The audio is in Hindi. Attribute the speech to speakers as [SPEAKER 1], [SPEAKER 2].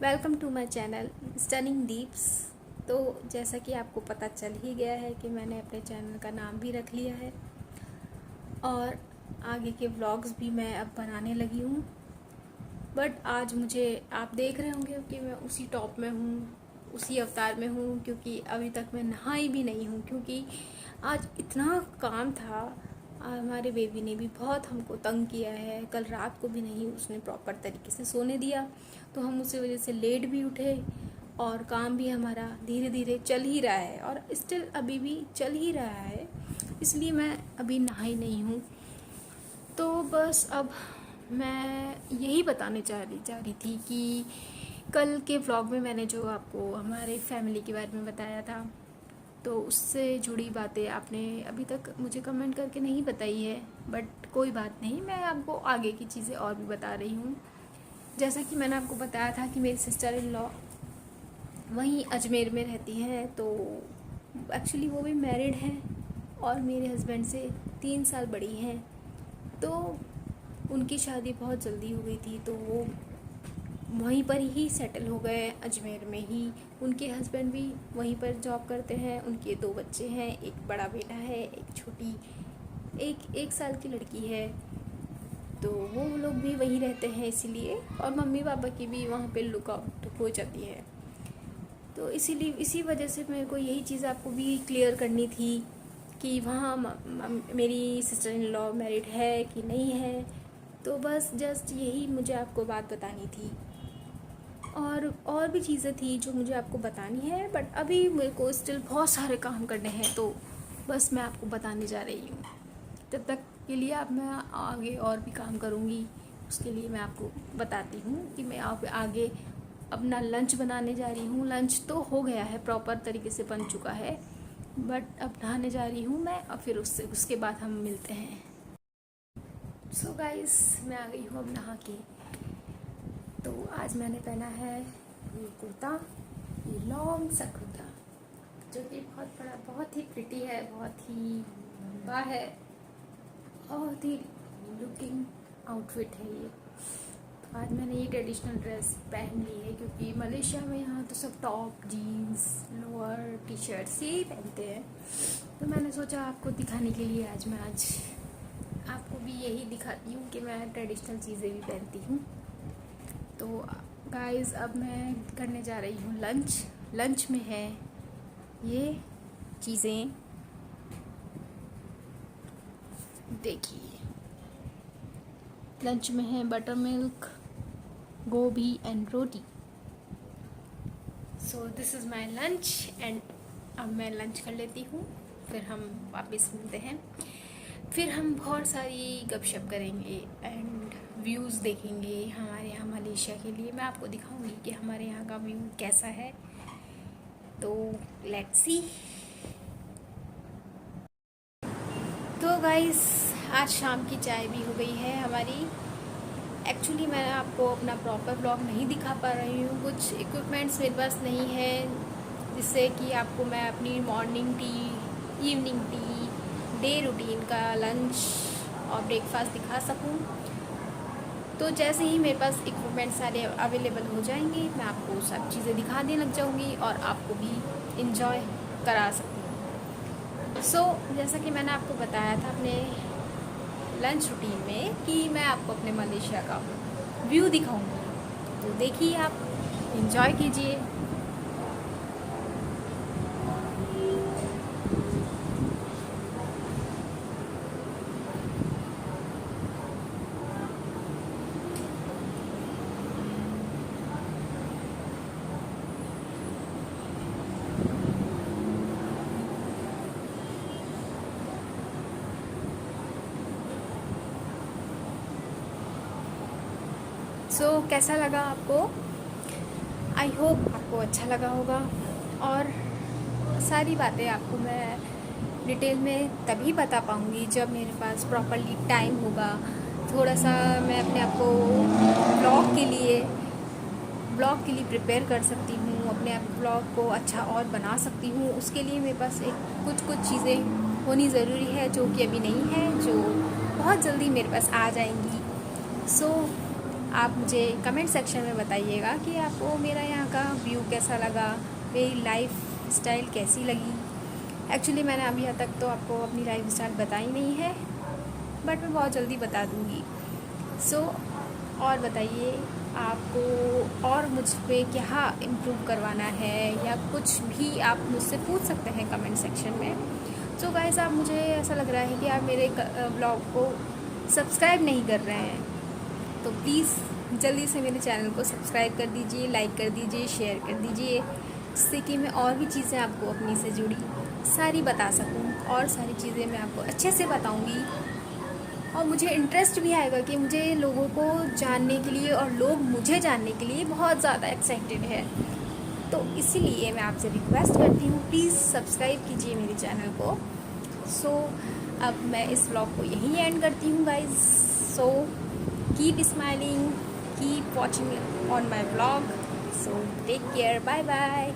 [SPEAKER 1] Welcome to my channel stunning Deeps. तो जैसा कि आपको पता चल ही गया है कि मैंने अपने चैनल का नाम भी रख लिया है और आगे के व्लॉग्स भी मैं अब बनाने लगी हूँ। बट आज मुझे आप देख रहे होंगे कि मैं उसी टॉप में हूँ, उसी अवतार में हूँ, क्योंकि अभी तक मैं नहाई भी नहीं हूँ क्योंकि आज इतना काम था। हमारे बेबी ने भी बहुत हमको तंग किया है। कल रात को भी नहीं उसने प्रॉपर तरीके से सोने दिया, तो हम उसी वजह से लेट भी उठे और काम भी हमारा धीरे धीरे चल ही रहा है और स्टिल अभी भी चल ही रहा है। इसलिए मैं अभी नहाई नहीं हूँ। तो बस अब मैं यही बताने जा रही थी कि कल के व्लॉग में मैंने जो आपको हमारे फैमिली के बारे में बताया था, तो उससे जुड़ी बातें आपने अभी तक मुझे कमेंट करके नहीं बताई है। बट कोई बात नहीं, मैं आपको आगे की चीज़ें और भी बता रही हूँ। जैसा कि मैंने आपको बताया था कि मेरी सिस्टर इन लॉ वहीं अजमेर में रहती हैं, तो एक्चुअली वो भी मैरिड हैं और मेरे हस्बैंड से 3 साल बड़ी हैं। तो उनकी शादी बहुत जल्दी हो गई थी, तो वो वहीं पर ही सेटल हो गए, अजमेर में ही। उनके हस्बैंड भी वहीं पर जॉब करते हैं। उनके 2 बच्चे हैं, एक बड़ा बेटा है, एक छोटी एक साल की लड़की है। तो वो लोग भी वहीं रहते हैं इसीलिए, और मम्मी पापा की भी वहाँ पे लुकआउट हो जाती है। तो इसीलिए इसी वजह से मेरे को यही चीज़ आपको भी क्लियर करनी थी कि वहाँ मेरी सिस्टर इन लॉ मैरिड है कि नहीं है। तो बस जस्ट यही मुझे आपको बात बतानी थी। और भी चीज़ें थी जो मुझे आपको बतानी है, बट अभी मेरे को स्टिल बहुत सारे काम करने हैं, तो बस मैं आपको बताने जा रही हूँ। तब तक के लिए अब मैं आगे और भी काम करूँगी, उसके लिए मैं आपको बताती हूँ कि मैं आगे अपना लंच बनाने जा रही हूँ। लंच तो हो गया है, प्रॉपर तरीके से बन चुका है, बट अब नहाने जा रही हूँ मैं और फिर उसके बाद हम मिलते हैं। सो गाइस, मैं आ गई हूँ अब नहा के। तो आज मैंने पहना है ये कुर्ता, ये लॉन्ग सा कुर्ता जो कि बहुत बड़ा, बहुत ही प्रिटी है, बहुत ही लंबा है, बहुत ही लुकिंग आउटफिट है ये। तो आज मैंने ये ट्रेडिशनल ड्रेस पहन ली है क्योंकि मलेशिया में यहाँ तो सब top, jeans, lower, T shirts यही पहनते हैं। तो मैंने सोचा आपको दिखाने के लिए आज आपको भी यही दिखाती हूँ कि मैं ट्रेडिशनल चीज़ें भी पहनती हूँ। तो गाइस, अब मैं करने जा रही हूँ लंच। लंच में है ये चीज़ें, देखिए। लंच में है बटर मिल्क, गोभी and roti. So this is my lunch and अब मैं लंच कर लेती हूँ, फिर हम वापस मिलते हैं। फिर हम बहुत सारी गपशप करेंगे एंड व्यूज़ देखेंगे हमारे यहाँ मलेशिया के लिए। मैं आपको दिखाऊंगी कि हमारे यहाँ का व्यू कैसा है। तो लेट्स सी। तो गाइस, आज शाम की चाय भी हो गई है हमारी। एक्चुअली मैं आपको अपना प्रॉपर ब्लॉग नहीं दिखा पा रही हूँ, कुछ इक्विपमेंट्स मेरे पास नहीं है जिससे कि आपको मैं अपनी morning tea, evening tea, day routine का लंच और ब्रेकफास्ट दिखा सकूं। तो जैसे ही मेरे पास इक्विपमेंट सारे अवेलेबल हो जाएंगे, मैं आपको सब चीज़ें दिखाने लग जाऊंगी और आपको भी इंजॉय करा सकूँ। सो जैसा कि मैंने आपको बताया था अपने लंच रूटीन में कि मैं आपको अपने मलेशिया का व्यू दिखाऊंगी, तो देखिए, आप इंजॉय कीजिए। सो कैसा लगा आपको? आई होप आपको अच्छा लगा होगा। और सारी बातें आपको मैं डिटेल में तभी बता पाऊँगी जब मेरे पास प्रॉपरली टाइम होगा। थोड़ा सा मैं अपने आप को ब्लॉग के लिए प्रिपेयर कर सकती हूँ, अपने आप ब्लॉग को अच्छा और बना सकती हूँ। उसके लिए मेरे पास कुछ चीज़ें होनी ज़रूरी है जो कि अभी नहीं है, जो बहुत जल्दी मेरे पास आ जाएंगी। सो आप मुझे कमेंट सेक्शन में बताइएगा कि आपको मेरा यहाँ का व्यू कैसा लगा, मेरी लाइफ स्टाइल कैसी लगी। एक्चुअली मैंने अभी तक तो आपको अपनी लाइफ स्टाइल बताई नहीं है, बट मैं बहुत जल्दी बता दूँगी। सो और बताइए आपको और मुझ पे क्या इम्प्रूव करवाना है, या कुछ भी आप मुझसे पूछ सकते हैं कमेंट सेक्शन में। सो गाइस, आप मुझे ऐसा लग रहा है कि आप मेरे ब्लॉग को सब्सक्राइब नहीं कर रहे हैं, तो प्लीज़ जल्दी से मेरे चैनल को सब्सक्राइब कर दीजिए, लाइक कर दीजिए, शेयर कर दीजिए, जिससे कि मैं और भी चीज़ें आपको अपनी से जुड़ी सारी बता सकूं, और सारी चीज़ें मैं आपको अच्छे से बताऊंगी। और मुझे इंटरेस्ट भी आएगा कि मुझे लोगों को जानने के लिए और लोग मुझे जानने के लिए बहुत ज़्यादा एक्साइटेड है। तो इसीलिए मैं आपसे रिक्वेस्ट करती हूँ, प्लीज़ सब्सक्राइब कीजिए मेरे चैनल को। सो अब मैं इस व्लॉग को यहीं एंड करती हूँ guys. So keep smiling, keep watching on my vlog. So take care, bye bye.